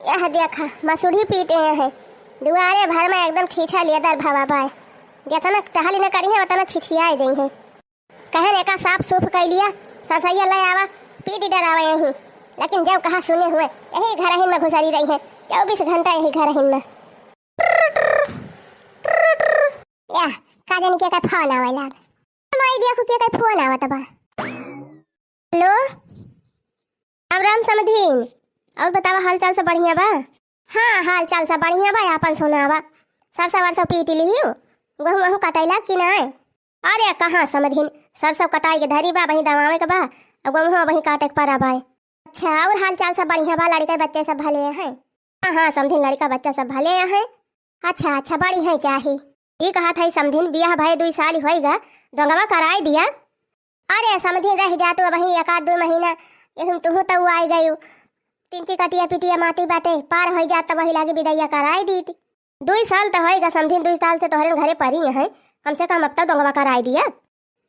यह देखा मसूड़ी पीटे हैं दुआरे भर में एकदम छीछा लेदर भवा पाए जितना टहली न करी है उतना छिछियाई गई है। कहे ने का साफ सूफ कर लिया ससैया ले आवा पीटी डरावा यही, लेकिन जब कहा सुने हुए यही घर हिन में घुसरी रही है 24 घंटा यही घर हिन में। या का जानी के का फोन आवे लाग माई देखो के का फोन आवत बा। हेलो अब राम समधीन और बतावा हाल चाल सब बढ़िया बा? हाँ हाल चाल सब बढ़िया बा, अपन सुनावा। सरसा वरसा पीट लियो गहूँ वहूँ कटैला कि ना? अरे कहाँ समधीन सरसों कटाई के धरी बा वही दवावे के बा और गहूँ वही काटे के पड़ा बा। अच्छा और हाल चाल सब बढ़िया बा? लड़का बच्चे सब भले हैं? हाँ हाँ समधीन लड़का बच्चा सब भले हैं। अच्छा अच्छा बड़ी है चाही ये कहा था समधीन बियाह भाई 2 साल होएगा दंगवा कराई दिया। अरे समधीन रह जा तू वही 1-2 महीना तुम तो आई गई 3 कटिया पिटिया माती बाटे पार हो जाता वही लागे विदैया कराई दी थी। 2 साल तो होएगा समधीन 2 साल से तोहरे घरे परी है कम से कम अब तक दंगवा कराई दिया।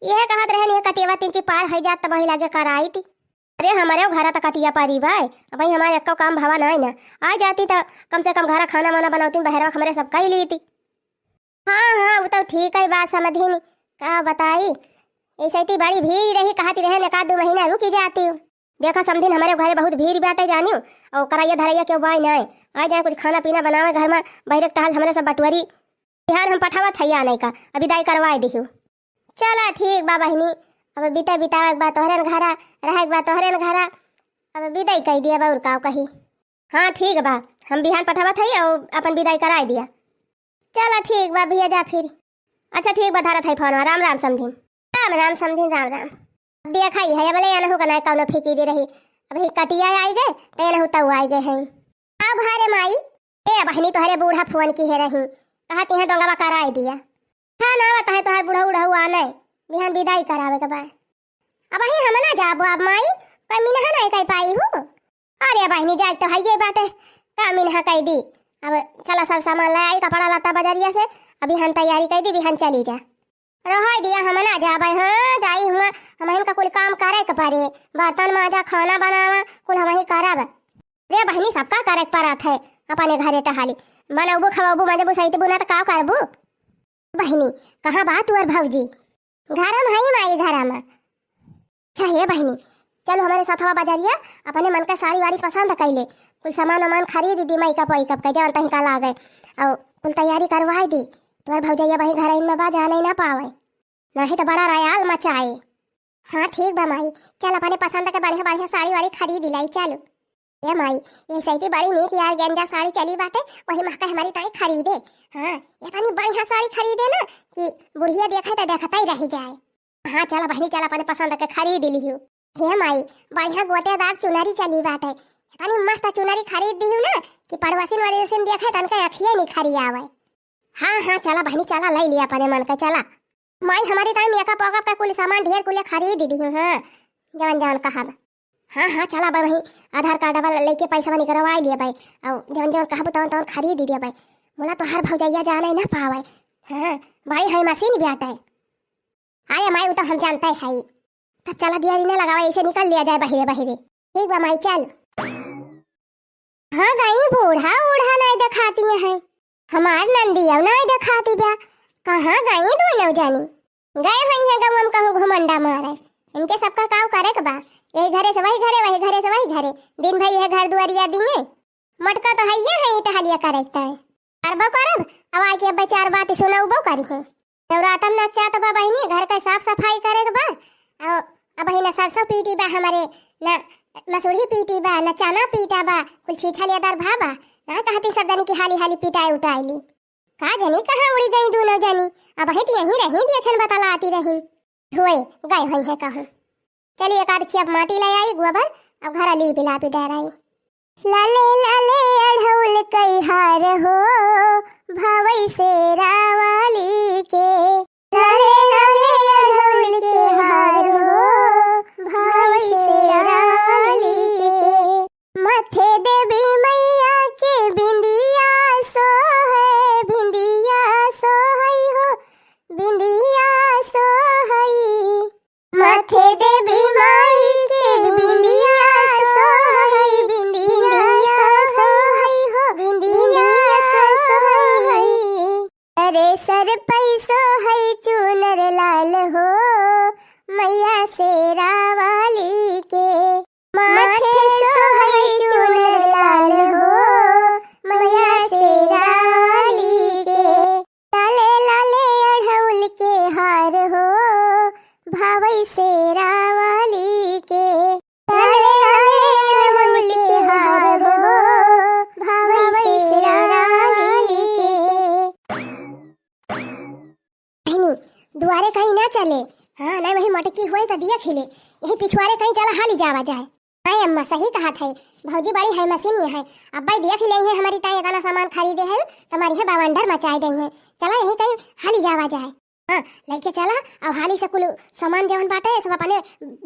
यह कहत रहे कटिया 3 पार हो जाता वही लागे कराई थी। अरे हमारे घर तो कटिया पारी भाई भाई हमारे एक काम भावा ना ना आ जाती तो कम से कम घर खाना वाना बनाती बहरवा हमारे सब कही ली थी। हाँ हाँ वो तो ठीक है बात समझी का बताई ऐसे ही बड़ी भीड़ रही कहती रहे 1-2 महीना रुकी जाती हूँ। देखा समझी हमारे घरे बहुत भीड़ बाटे जानी और कराइया धरैया क्यों बाई ना आ जाए कुछ खाना पीना बनावे घर में बहरे टहल हमारे सब बटवरी बिहार हम पठावा थैया नहीं का अभी दाई करवाए दी। चला ठीक बा बहनी अब बीता बितावे के बाद तोहरे घरा रहे के बाद तोहरे घरा अब विदाई कह दिया बा का कही। हाँ ठीक बा हम बिहान पठावा थई और अपन विदाई कराई दिया। चला ठीक बा भैया जा फिर। अच्छा ठीक बा धारा थई फोन राम राम समधीन। राम राम समधीन राम राम। देखा ही है बोले ना होगा ना कौन फिकी दे रही अभी कटिया आई गए ते ना तब आई गए हैं। अब हरे माई ए बहनी तोहरे बूढ़ा फोन की है रही कहती है दंगवा कराई दिया। हाँ ना बता है तोहर बूढ़ा उढ़ा हुआ नहीं बिहान विदाई करावे के बाद अब ही हम ना जाबो अब माई कोई मिनहा नहीं कह पाई हूँ। अरे बहनी जाए तो है ये बात है का मिनहा कह दी अब चला सर सामान ले आई कपड़ा लता बाजारिया से अभी हम तैयारी कर दी बिहान चली जा रह दिया हम ना जाबे। हाँ जाई हुआ हम इनका कुल काम करे के पड़े बर्तन माजा खाना बनावा कुल हम ही करब। रे बहनी सबका करे के पड़त है अपने घरे टहाली बनबू खवाबू मजबू सही बुना तो का करबू। बहनी कहाँ बात हुआ भौजी घर में है माई घर में चाहिए बहनी चलो हमारे साथ हवा बाजारिया अपने मन का साड़ी वाड़ी पसंद कर ले कुल सामान वामान खरीद दी मई कप का जवन तही कल आ गए और कुल तैयारी करवाई दी तुम्हारे भौजैया भाई घर में बा जाने ना पावे नहीं तो बड़ा रयाल मचाए। हाँ ठीक बा माई चल अपने पसंद के बढ़िया बढ़िया साड़ी वाड़ी खरीद लाई चलो। ये माई ये सही बड़ी नीक यार गेंजा साड़ी चली बाटे वही महका हमारी ताई खरीदे। हाँ ये तनी बढ़िया साड़ी खरीदे ना कि बुढ़िया देखे तो देखता ही रह जाए। हाँ चला बहनी चल अपने पसंद के खरीद लियो। हे माई बढ़िया गोटेदार चुनरी चली बाटे तनी मस्त चुनरी खरीद दी ना कि पड़ोसिन वाली से देखे तनका अखिए नहीं खरी आवे। हाँ हाँ चला बहनी चला ले लिया अपने मन का चला माई हमारी टाइम मेकअप वेकअप का कुल सामान ढेर कुल खरीद दी हूँ। हाँ जवन जवन कहा। हाँ हाँ चला भाई वही आधार कार्ड वाला लेके पैसा वानी करवा लिया भाई और जवन जवन कहा तवन तवन खरीद दिया भाई बोला तो हर भौजैया जाने ना पावे। हाँ भाई है मशीन भी आता है। अरे माई वो तो हम जानते हैं तब चला दिया ना लगावा ऐसे निकल लिया जाए बहिरे बहिरे। ठीक बा माई चल। हाँ गई बूढ़ा उढ़ा नहीं दिखाती है हमार नंदिया नहीं दिखाती बा कहाँ गई दोनों जानी गए हुई है गाँव में कहूँ घुमंडा मारे इनके सबका काम करे के बा यही घरे से वही घरे वही घरे से वही घरे दिन भाई है घर दुआरिया दिए मटका तो है ये टहलिया करता है करबो करब अब आई के 4 बात सुनबो करी है नवरातम नचा तो बहनी घर का साफ सफाई करे के बा और अब ही न सरसों पीटी बा हमारे न मसूरी पीटी बा न चना पीटा बा कुल छीछा लेदार भाबा ना कहती सब जानी की हाली हाली पिटाई उठाई ली का जानी कहाँ उड़ी गई दोनों जानी अब ही यहीं रही देखन बतला आती रही हुए गए हुई है कहूँ। चलिए एक आध खियाब माटी ले आई गोबर अब घर ली बिला पे डराई लाले लाले अढ़ौल कई हार हो भवई से रावाली के लाले लाले अढ़ौल के हार हो भवई से रावाली के मथे देवी मैया के बिंदिया सो है बिंदिया सो है हो बिंदिया सो है मथे देवी माई के बिंदिया सो है बिंदिया सो है अरे सर पैसो है चूनर लाल हो मैया शेरा वाली के, माथे सो है चूनर लाल हो मैया शेरा वाली के, लाले लाले अढ़ौल के हार हो भावई शेरा वाली के, लाले लाले अढ़ौल के हार हो भावई शेरा वाली के। दुआरे कहीं ना चले, हाँ नहीं वही मटकी हुए तो दिया खिले, यही पिछवाड़े कहीं चला हाली जावा जाए। नहीं अम्मा सही कहा था, भौजी बड़ी है मशीन है, अब्बा दिया खिले है हमारी ताई इतना सामान खरीदे है तुम्हारी है बावंडर मचाए गई है, चला यही कहीं हाली जावा जाए। हाँ लेके चला और हाली से कुल सामान जवन बाटे सब अपने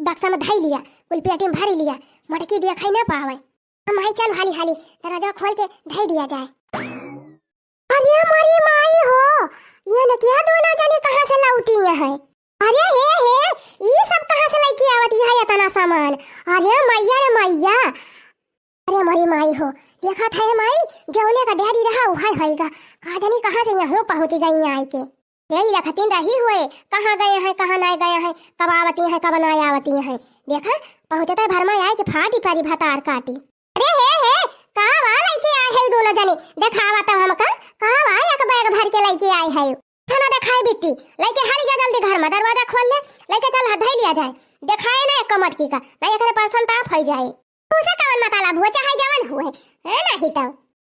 बक्सा में धाई लिया, कुल पेटी में भरी लिया, मटकी दिया खाई ना पावे। हम आई चल हाली हाली दरवाजा खोल के धाई दिया जाए। अरे हमारी माई हो, ये न क्या दोनों जने कहाँ से लौटी है? अरे हे ये सब कहाँ से लेके आवती है इतना सामान? अरे मैया रे मैया, अरे हमारी माई हो, देखा था माई जौने का डैडी रहा वही होएगा, कहा जानी कहाँ से यहाँ पहुँच गई आई के, तेरी रखतीन रही हुए कहाँ गए हैं कहाँ नहीं गए हैं, कब आवती है कब नहीं आवती है, देखा पहुँचता भर में आए कि फाटी पारी भतार काटी। अरे हे कहाँ वहाँ लेके आए है दोनों जने, दिखावा तो हमका कहाँ वहाँ एक बैग भर के लेके आए है, छना दिखाई बिट्टी लेके हाली जा जल्दी घर में दरवाजा खोल ले, लेके चल हथाई लिया जाए, दिखाए ना एक मटकी का नहीं एकरे पर्सन ताप हो जाए, उसे कवन मतलब हुआ चाहे जवन हुए है नहीं तो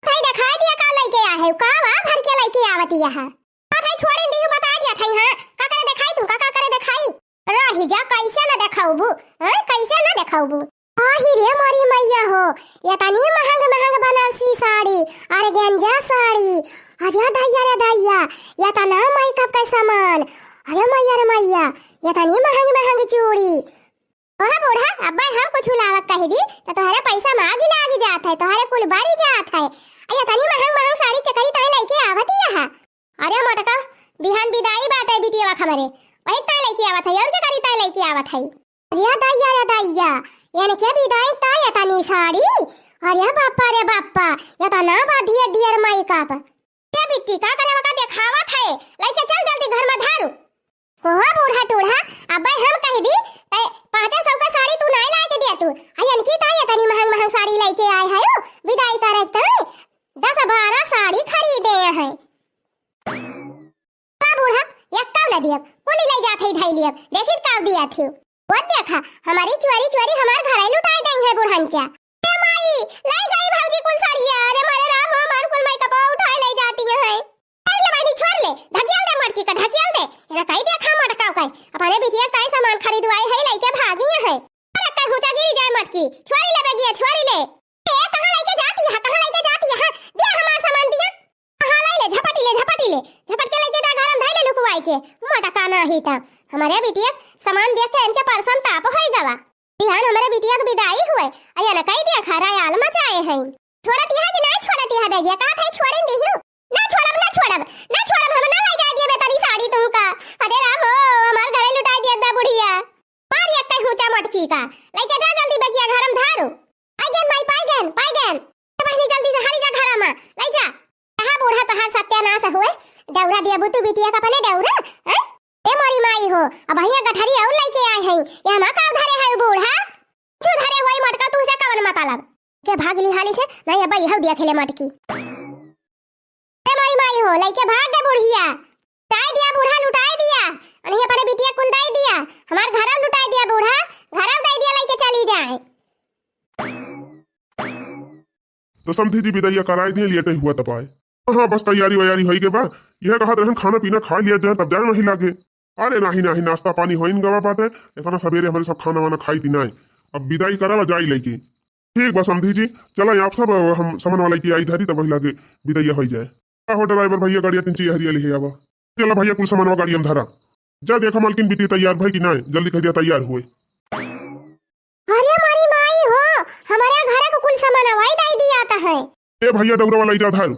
थाई दिखाई दिया का लेके आ है का वा भर के लेके आवती है, थाई छोड़े दी बता दिया थाई। हां का करे दिखाई तू का करे दिखाई रही जा कैसे ना दिखाऊबू, हां कैसे ना दिखाऊबू। आही रे मारी मैया हो, ये तनी महंग महंग बनारसी साड़ी अरे गंजा साड़ी, अरे दैया रे दैया ये तना मेकअप का सामान, अरे मैया रे मैया ये तनी महंग महंग चूड़ी। ओह बूढ़ा अब्बा हम कुछ लावत कह दी तो तोहरे पैसा मांग लाग जात है, तोहरे कुल बारी जात है, ये तनी महंग महंग साड़ी के करी ताई लेके आवत है। अरे मटका बिहान विदाई बाटे बिटिया खमरे वही ताई लेके आवत है और के करी ताई लेके आवत है। अरे दैया रे दैया यानी क्या विदाई ताई तनी साड़ी, अरे बाप्पा रे बाप्पा ये तना बाधिया डियर मेकअप, ये बिट्टी का करे वका दिखावत है, लेके चल जल्दी घर में धारू। ओह बूढ़ा टूढ़ा अब्बा हम कह दी 500 का साड़ी तू नहीं लाके दिया तू, अयन की ताई तनी महंग महंग साड़ी लेके आए है विदाई करे त 10-12 साड़ी खरीदे है। का बूढ़ा एक काव न दिया कोनी ले जात है धाई लिया, देखित काव दिया थी वो देखा हमारी चोरी चोरी हमार घर लुटा गई है बुढ़ांचा। ए माई लाई गई भौजी कुल साड़ियां, अरे मारे राम हमार कुल मेकअप उठा ले जाती है, अरे बाड़ी छोड़ ले ढकियल दे मटकी का ढकियल दे, एरा कई देखा मटकाव कई अपने बिटिया काई सामान खरीदवाई है लेके भागी है, अरे कहीं हुचा गिरी जाए मटकी छोरी ले बेगिया छोरी ले, ए कहां लेके जाती है कहां लेके जाती है, दे हमार सामान दिया कहां लाई ले झपटी ले झपट के लेके जा घर में धाई ले लुकवाई के, मटका नहीं था हमारे बिटिया सामान देख के इनके पर्सन ताप होई गवा। बिहान हमारे बिटिया की विदाई हुए अया न कई दिया खरायाल मचाए हैं, छोड़ती है कि नहीं छोड़ती है बेगिया का थाई छोड़न दी हूं ना छोड़ब हम ना ले जाए दिए बेतारी साड़ी तुमका, अरे राम हो हमार घरे लुटाई दिया दा बुढ़िया, मार एक कई हुचा मटकी का लेके जा जल्दी बेगिया घर में धारू। आगेन माई पाइगन बहनी जल्दी से हाली जा घर में ले जा, कहां बूढ़ा तोहार सत्यानाश हुए, दौरा दिया बुतु बिटिया का पने दौरा हैं, ए मोरी माई हो अब भैया गठरी और लेके आए हैं, ये हमा का धरे है बूढ़ा जो धरे वही मटका तू से कवन मतलब के भाग ली हाली से नहीं अब यह दिया खेले मटकी। ए मोरी माई हो लेके भाग गए बुढ़िया, टाई दिया बूढ़ा लुटाई दिया और ये अपने बिटिया कुल दाई दिया, हमार घर लुटाई दिया बूढ़ा, घर दाई दिया लेके चली जाए। तो समझी जी विदाई कराई दिए लेट हुआ तपाए, हाँ बस तैयारी वैयारी होई के बाद यह कहा रहन खाना पीना खा लिया जाए तब जाए नहीं लागे, अरे नहीं नाश्ता पानी होइन गवा बाटे इतना सवेरे हमारे सब खाना वाना खाई थी नहीं, अब विदाई करावा जाई लेके ठीक बस समझी जी चला आप सब हम सामान वाला की आई धरी तब वही लागे विदाई हो जाए। हो ड्राइवर भैया गाड़िया तीन चाहिए हरिया लिखे आवा, चला भैया कुल सामान गाड़ी हम धरा जा, देखा मालकिन बिटी तैयार भाई कि नहीं जल्दी कह दिया तैयार हुए। अरे मारी माई हो हमारे घर को कुल सामान हवाई दाई दिया आता है, ए भैया डौरा वाला इधर धारू,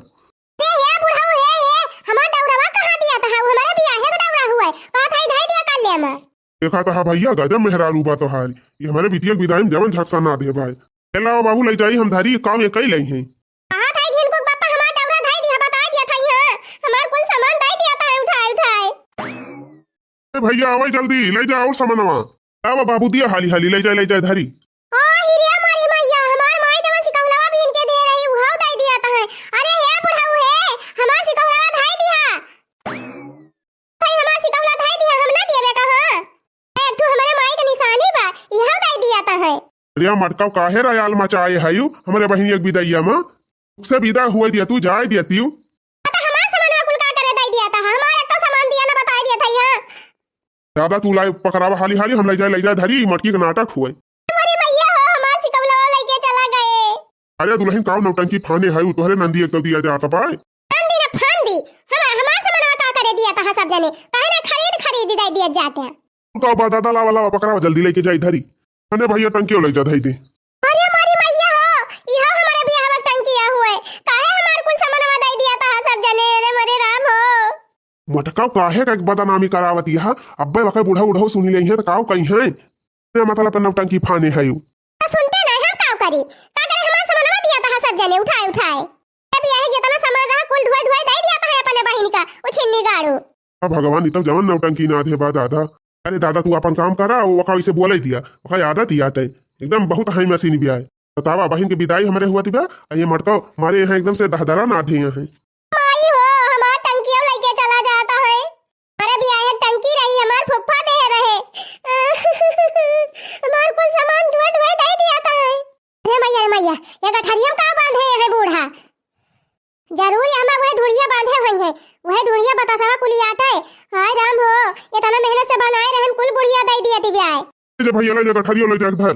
ए हे बुढ़ा हे हमारा डौरावा कहां दिया था, हमारा बियाह है तो डौरा हुआ है कहां थाई धाई दिया कर ले मैं, देखा था भैया गजब मेहरारू बा तोहार, ये हमारे बिटिया विदाई में जवन झकसा ना दे भाई, चला बाबू ले जाई हम धारी काम ये कई लई हैं, कहां थाई जिनको पापा हमारा डौरा धाई दिया बता दिया था, हां हमार कुल सामान धाई भैया आवा जल्दी ले जा और सामानवा। आवा बाबू दिया हाली हाली ले जा धारी। ओ हिरिया मारी मैया हमार माई जवन सिकौलवा बीन के दे रही उहाव दई दिया त है। अरे हे बुढ़ाऊ हे हमार सिकौलवा धाई दिया। भाई हमार सिकौला धाई दिया हम ना देबे कहां। ए तू हमारे माई के निशानी बा इहाव दई दिया त है। अरे मटकाव काहे रयाल मचाए हायू हमारे बहिनी एक विदाइया में से विदा हुआ दिया तू जाए दिया तीऊ। त हमार सामानवा कुल का करे दई दिया त हमार एक तो सामान दिया ना बता दिया था यहां। दादा तू लाई पकड़ावा हाली हाली हम ले जा धरी मटकी का नाटक हुए। अरे भैया हो हमार सिकौलवा लेके चला गए। अरे दुल्हन काव नौटंकी फाने हायू तोहरे नंदी एक दिया जा पाए। नंदी ने फान दी हमार सामानवा का करे दिया था सब जने काहे ना खरीद दई दिया जाते हैं। तू का दादा लावा पकड़ावा जल्दी लेके जाई धरी। अने भैया टंकी ले जा धई दे। अरे मारी मैया हो इहा हमारे बियाह में टंकिया हुए काहे हमार कुल सामानवा दई दिया था सब जने। अरे मरे राम हो मटकाव काहे का बदनामी करावत यहा अब्बे वके बूढ़ा उढ़ो सुनी ले है त काव कहीं है ने मतलब अपन नौटंकी फाने हायू। सुनते ना हम काव करी का करे हमार सामानवा दिया था सब जने उठाए ए बियाह के तना सामान रहा कुल ढोए दई दिया था अपने बहिन का उ छिन्नी गाड़ू। भगवान इतब जवन नौटंकी ना दे बा दादा। अरे दादा तू अपन काम करा वो वका इसे बोले दिया वका आदत ही आते एकदम बहुत हाई मशीन भी आए। बतावा बहन की विदाई हमारे हुआ थी बा ये मटका मारे यहाँ एकदम से दहदरा ना थे यहाँ। माई हो हमार टंकियों लेके चला जाता है। हमारे बियाह में टंकी रही हमार फुफ्फा दे रहे हमार कुल सामान ढोए दई दिया था। अरे मैया ये गठरियों का बांधे है बूढ़ा जरूर हमें वह ढूढ़िया बांधे हुई है वह ढूढ़िया बतासावा कुलियाटे। हाय राम हो ये तना मेहनत से बनाए रहन कुल बुढ़िया दई दिया थी ब्याह। जे भैया ले जा गठरियो ले जा घर।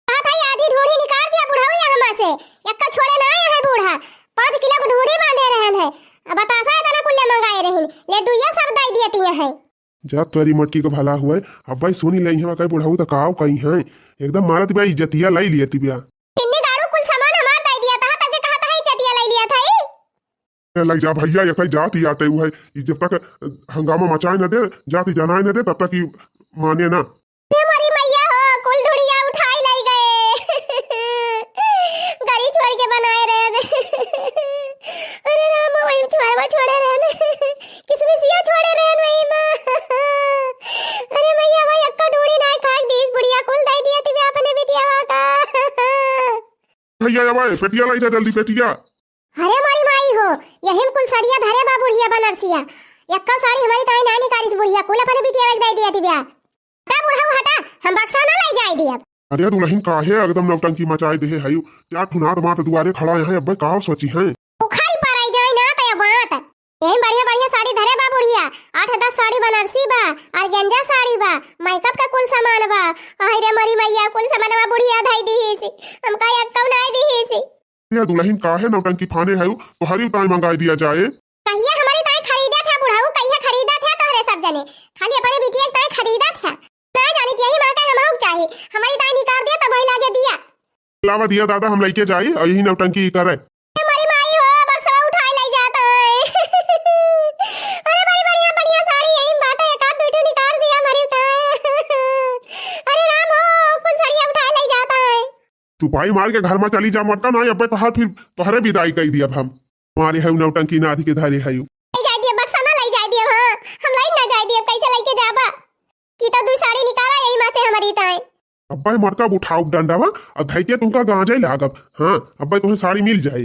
हां भाई आधी ढूढ़ी निकाल दिया बुढ़ाऊ या हमा से एक का छोड़े ना है बूढ़ा 5 किलो की ढूढ़ी बांधे रहन है। अब बतासा तना कुल ले मंगाए रहन ले दुइया सब दई दियती है। जा तोरी मटकी को भला हुए अब भाई सुनी लई है कई बुढ़ाऊ त काव कहीं है एकदम मारत बा इज्जतिया लाई लियती बिया। इन्ने गाड़ू कुल सामान हमार दई दिया था तब के कहा था इज्जतिया लाई लिया था। लग जा भैया ये कई जाती आते हुए जब तक हंगामा मचाए न दे जाती जनाए न दे तब तक ही माने ना। हमारी मैया हो कुल ढुड़िया उठाई लाई गए गरी छोड़ के बनाए रहे। अरे राम वही छोड़े रहे किसमिसिया छोड़े रहे वही मां। अरे मैया भाई अक्का ढूढ़ी ना खा दीस बुढ़िया कुल दई दिया थी अपने बिटिया का। भैया भाई पेटिया लाई जा जल्दी पेटिया। अरे मारी माई हो यही कुल साड़िया धरे बा बुढ़िया बनरसिया यक्का साड़ी हमारी ताई नानी कारिस बुढ़िया कुल अपने बिटिया दई दिया थी ब्याह। हटा बुढ़ाऊ हटा हम बक्सा ना लाई जाई दिया। अरे दुल्हन काहे एकदम नौटंकी मचाए दे हायू क्या ठुनात मात दुआरे खड़ा है अब्बे काव सोची है। उखाई पराई जाई ना त बात यही बढ़िया साड़ी धरे बा बुढ़िया 8-10 साड़ी बनारसी बा और गेंजा साड़ी बा मेकअप का कुल सामान बा। अरे मरी मैया कुल सामान बा बुढ़िया धई दी हम का एक कम नाई दी। ये दुल्हन काहे नौटंकी फाने हायू तो हरी ताई मंगाई दिया जाए। कहिया हमारी ताई खरीदा था बुढ़ाऊ कहिया खरीदा था तोहरे सब जने खाली अपने बिटिया ताई खरीदा था ना जानी यही मां का हमहु चाहिए हमारी ताई निकाल दिया तब वही लागे दिया। लावा दिया दादा हम लेके जाई और यही नौटंकी करे। हमारी माई हो बक्सा उठा ले जाता है। अरे बड़ी बढ़िया साड़ी यही बात है एक आध दूटू निकाल दिया हमारी ताई। अरे राम हो कुल साड़ियां उठा ले जाता है। चुपाई मार के घर में चली जा मटका ना अब्बे कहा फिर तोहरे विदाई कई दिया हम हमारे है नौटंकी ना के धारे है ले जाई दिया बक्सा ना ले जाई दिया। हां हम लाई ना जाई दिया कैसे लेके जाबा की तो दू साड़ी निकाला यही मां से हमारी ताई। अब्बे मटका उठाओ डंडावा और धैके तुमका गांजे लागब। हां अब्बे तुम्हें साड़ी मिल जाए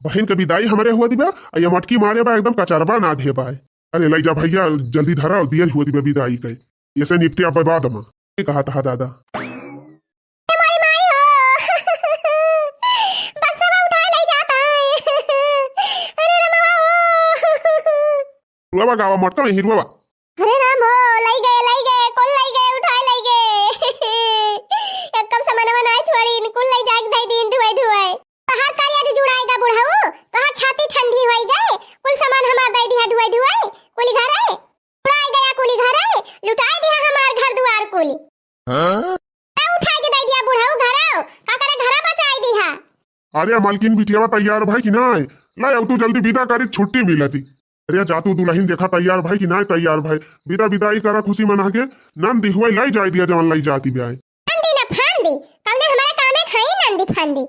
बहन के विदाई हमारे हुआ दिबा ये मटकी मारे बा एकदम कचरबा ना दे पाए। अरे ले जा भैया जल्दी धरा दिया हुआ दिबा विदाई के ये से निपटिया पे बाद में कहा था दादा। रुआ गावा मटका में हिरुआ। अरे राम हो लाई गए कुल लाई गए उठाए लाई गए एक कम सामान में ना छोड़ी कुल लाई जाग दई दिन ढुए कहां कारिया जो जुड़ाएगा बुढ़ाऊ कहां छाती ठंडी होई गए कुल सामान हमार दई दिया ढुए कुली घर है उड़ाई गया कुली घर है लुटाई दिया हमार घर दुआर कुल। हां उठाई के दई दिया बुढ़ाऊ घर का करे घर बचाई दिया। अरे मालकिन बिटिया तैयार भाई कि ना ला तू जल्दी विदा करी छुट्टी मिलती। अरे जातू दुल्हन देखा तैयार भाई कि ना तैयार भाई विदा विदाई करा खुशी मना के नंदी हुए लाई जाई दिया जवन लाई जाती ब्याह। नंदी ना फांदी कल ने हमारे काम में खाई नंदी फांदी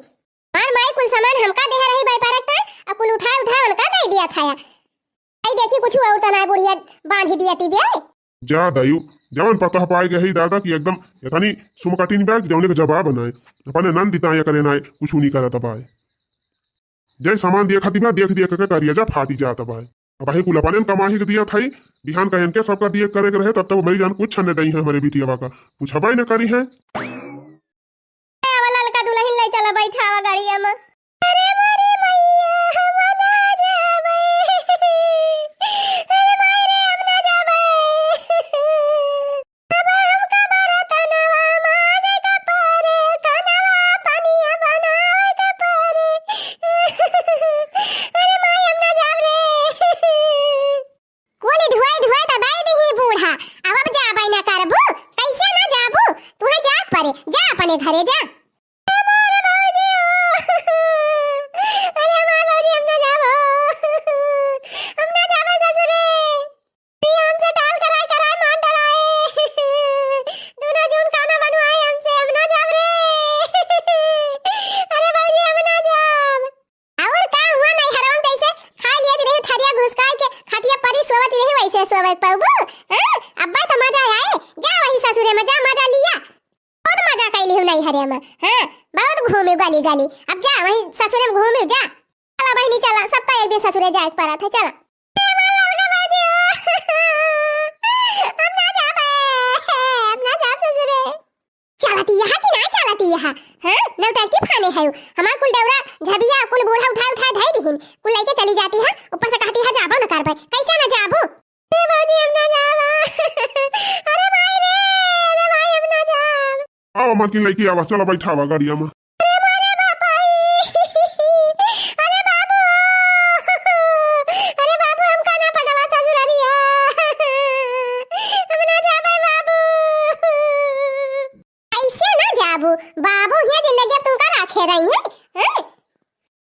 मार माई कुल सामान हमका दे रही भाई पारक था अब कुल उठा उनका दे दिया खाया। आई देखी कुछ और तना बुढ़िया बांध दिया ती ब्याह। जा दयु जवन पता पाए गए ही दादा कि एकदम यथानी सुम कठिन बैग जौने के जवाब बनाए अपने नन दिता या करे ना कुछ नहीं करा तबाए जय सामान दिया खाती बा देख दिया करके करिया जा फाटी जा तबाए अब वही कुल अपने कमाही के दिया थाई बिहान का इनके सबका दिए करे के रहे तब तक मेरी जान कुछ छने दई है हमारे बिटिया का कुछ हवाई न करी है वाला लड़का दुल्हन ले चला बैठावा गाड़िया में अरे मारी मैया हम ना जाबे अरे मारे हम ना जाबे अब हमका बरतनवा माजे का पारे कनवा पनिया बनावे का पारे अरे माय हम ना जाब रे कोली धुआई धुआई त दाई दही बूढ़ा अब जाबे ना करबू कैसे ना जाबू तू है जाग परे जा अपने घरे जा सोवत पाबू अब्बा तो मजा आए जा वही ससुरे में जा मजा लिया बहुत मजा कैली हूं नहीं हरे में हां बहुत घूमे गली गली अब जा वही ससुरे में घूमे जा चला बहनी चला सबका एक दिन ससुरे जाए पड़ा था चला चलाती यहाँ कि ना चलाती यहाँ हाँ नौटंकी फाने है हमार कुल डौरा झबिया कुल बूढ़ा उठा उठा धई दिहिन कुल लेके चली जाती है ऊपर से कहती है जाबो न करबे कैसे ना जाबू अरे बाबूजी हम ना जाबा अरे भाई रे अरे भाई हम ना जाब आओ मलकिन लड़की आवा चलो बैठावा गाड़िया में अरे मारे बापाई अरे बाबू हमका ना पड़वा ससुररिया हम ना जाबे बाबू ऐसे ना जाबू बाबू ये जिंदगी अब तुमका राखे रही है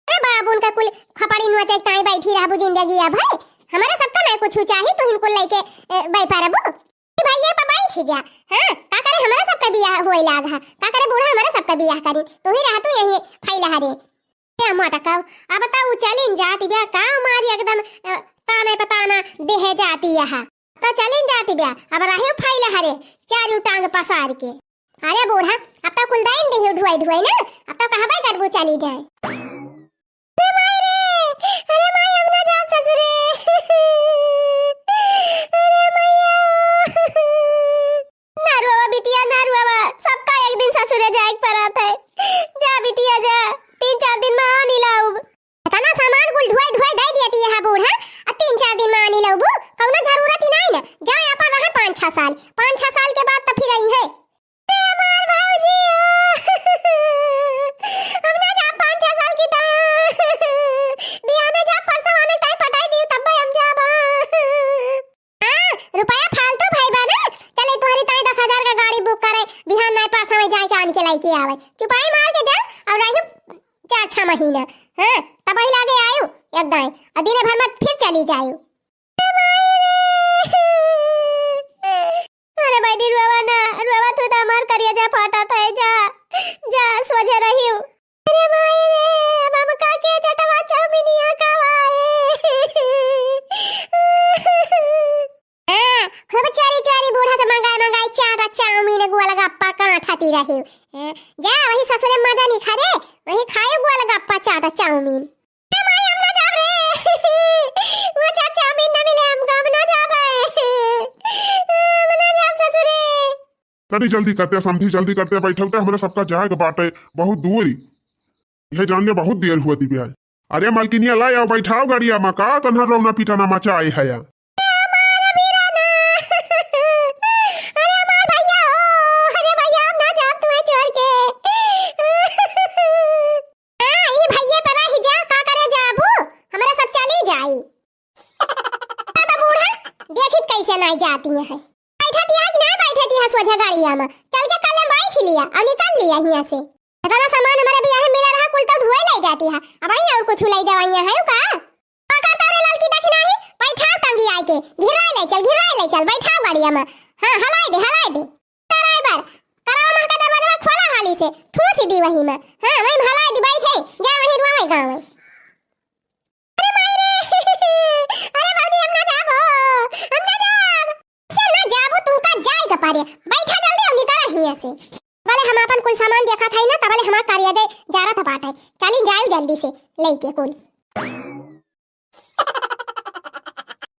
अरे बाबू उनका कुल खपड़ी नुआ चाहे ताई बैठी रहबू जिंदगी अब है हमारे सबका ना कुछ चाहिए तो इनको लेके बाई पारबू भाई ये पबाई छी जा हां का करे हमारा सबका बियाह होई लाग है का करे बूढ़ा हमारा सबका बियाह करी तू ही रह तू यही फैला हरे क्या मोटा का अब बताओ चलिन जाती बियाह का मारी एकदम ताने पताना देह जाती यहां तो चलिन जाती बियाह अब रहियो फैला हरे चारू टांग पसार के अरे बूढ़ा अब तो कुल दाइन देही ढुआई ढुआई ना अब तो कहबे करबू चली जाए अरे माय हम ना जाब ससुरे अरे मैया नारुआ बिटिया नारुआ सबका एक दिन ससुरे जाए पड़त है जा बिटिया जा 3-4 दिन में आनी लाऊ तना सामान कुल ढुआई ढुआई दे दियती यहां बूढ़ा आ 3-4 दिन में आनी लाऊ कौनो जरूरत ही नहीं ना जा अपन रहे 5-6 साल के बाद तो फिर आई है मार भाऊजी हम ना जा 5-6 साल की बियाह में जा फरसवाने ताई पटाई दी तब हम जाबा रुपया फालतू भाई बा ना चले तुम्हारी ताई 10,000 का गाड़ी बुक करे बिहान नहीं पास में जाए के आन के लाई के आवे चुपाई मार के जा और रही 4-6 महीना हां तब ही लागे आयु एकदम और दिन भर में फिर चली जायु अरे भाई रुवा तू तो मार करिया जा फाटा था जा जा सोचे रही हूं अरे भाई रे बाबा का के चटवा चाउमीनिया खूब चारी बूढ़ा से मंगाई चाटा चाउमीन गुआ गप्पा कहां खाती रही जा वही ससुरे मजा नहीं खा रे वही खाए गुआ गप्पा चाटा चाउमीन ए माई हम ना जा रे वो चाटा चाउमीन ना मिले हम कब ना जाबे हम ना जाब ससुरे तनी जल्दी करते समझी जल्दी करते बैठलते हमारे सबका जाएगा बाटे बहुत दूरी यह जानने बहुत देर हुआ थी ब्याह अरे मालकिनिया ला आओ बैठाओ गाड़िया में का तन्हा रोना पीटाना मचा आई है नहीं जाती है बैठती है कि नहीं बैठती है सोझा गाड़िया में चल के कल बैठ लिया और निकल लिया यहां से इतना सामान हमारे बियाह में मिला रहा कुल तो ढुए ले जाती है अब आई और कुछ ले जावाइया है का पाका तारे लड़की देख नहीं बैठा टंगी आई के घिरा ले चल बैठा गाड़िया में हां हलाई दे ड्राइवर कराओ मां का दरवाजा खोला हाली से ठूसी दी वही में हां वही हलाई दी बैठे जा वही रुआ गांव में अरे मायरे अरे बाबूजी हम ना जाबो से ना जाबो पारे बैठा जल्दी हम निकल रही है से बोले हम अपन कुल सामान देखा था ना तबले हमार कार्यालय जा रहा था बाटे चली जाओ जल्दी से लेके कुल